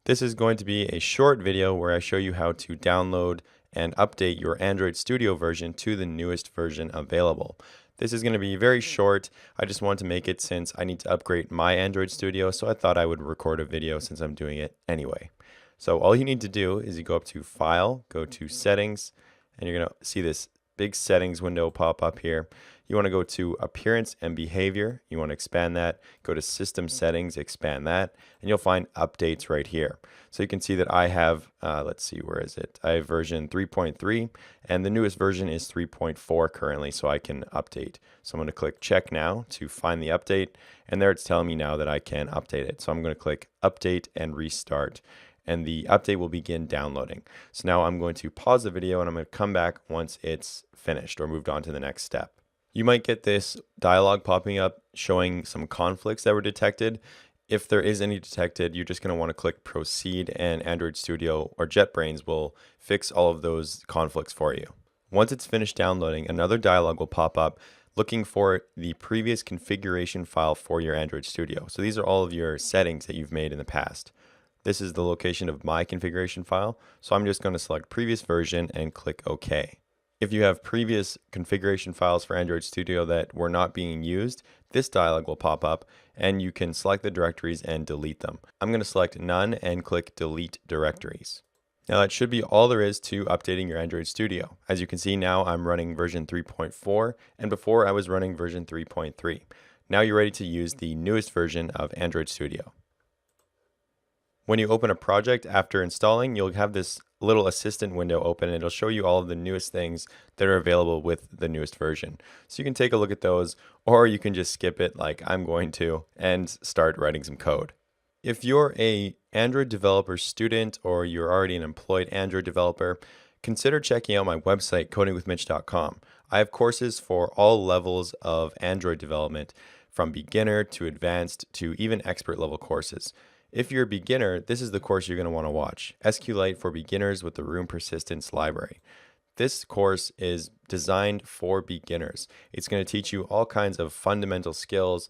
This is going to be a short video where I show you how to download and update your Android Studio version to the newest version available. This is going to be very short. I just want to make it since I need to upgrade my Android Studio, so I thought I would record a video since I'm doing it anyway. So all you need to do is you go up to File, go to Settings, and you're going to see this big settings window pop up here. You want to go to Appearance and Behavior. You want to expand that. Go to System Settings, expand that, and you'll find Updates right here. So you can see that I have, let's see, where is it? I have version 3.3, and the newest version is 3.4 currently, so I can update. So I'm going to click Check Now to find the update, and there it's telling me now that I can update it. So I'm going to click Update and Restart, and the update will begin downloading. So now I'm going to pause the video and I'm going to come back once it's finished or moved on to the next step. You might get this dialog popping up showing some conflicts that were detected. If there is any detected, you're just going to want to click Proceed, and Android Studio or JetBrains will fix all of those conflicts for you. Once it's finished downloading, another dialog will pop up looking for the previous configuration file for your Android Studio. So these are all of your settings that you've made in the past. This is the location of my configuration file, so I'm just going to select previous version and click OK. If you have previous configuration files for Android Studio that were not being used, this dialog will pop up and you can select the directories and delete them. I'm going to select None and click Delete Directories. Now that should be all there is to updating your Android Studio. As you can see now I'm running version 3.4 and before I was running version 3.3. Now you're ready to use the newest version of Android Studio. When you open a project after installing, you'll have this little assistant window open and it'll show you all of the newest things that are available with the newest version. So you can take a look at those, or you can just skip it like I'm going to and start writing some code. If you're an Android developer student or you're already an employed Android developer, consider checking out my website, codingwithmitch.com. I have courses for all levels of Android development, from beginner to advanced to even expert level courses. If you're a beginner, this is the course you're going to want to watch, SQlite for Beginners with the Room Persistence Library. This course is designed for beginners. It's going to teach you all kinds of fundamental skills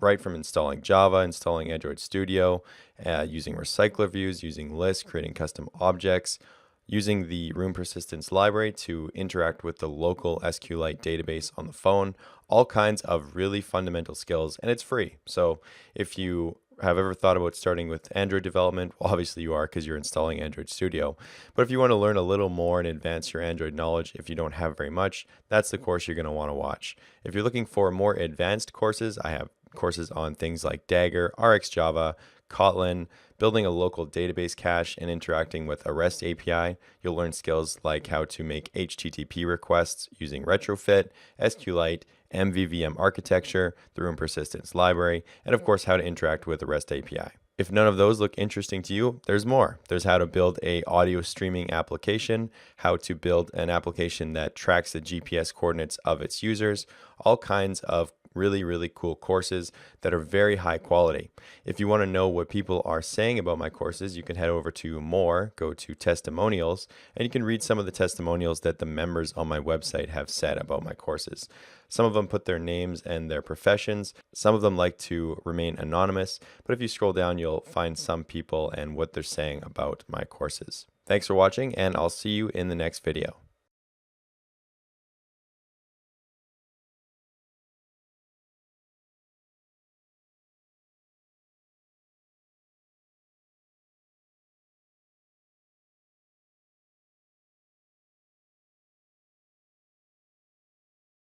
right from installing Java, installing Android Studio, using recycler views, using lists, creating custom objects, using the Room Persistence Library to interact with the local SQlite database on the phone, all kinds of really fundamental skills, and it's free. So if you have ever thought about starting with Android development, well, obviously you are because you're installing Android Studio. But if you want to learn a little more and advance your Android knowledge, if you don't have very much, that's the course you're going to want to watch. If you're looking for more advanced courses, I have courses on things like Dagger, RxJava, Kotlin, building a local database cache, and interacting with a REST API. You'll learn skills like how to make HTTP requests using Retrofit, SQlite, MVVM architecture, the Room Persistence Library, and of course how to interact with the REST API. If none of those look interesting to you, there's more. There's how to build an audio streaming application, how to build an application that tracks the GPS coordinates of its users, all kinds of really cool courses that are very high quality. If you want to know what people are saying about my courses, you can head over to More, go to Testimonials, and you can read some of the testimonials that the members on my website have said about my courses. Some of them put their names and their professions. Some of them like to remain anonymous, but if you scroll down, you'll find some people and what they're saying about my courses. Thanks for watching, and I'll see you in the next video.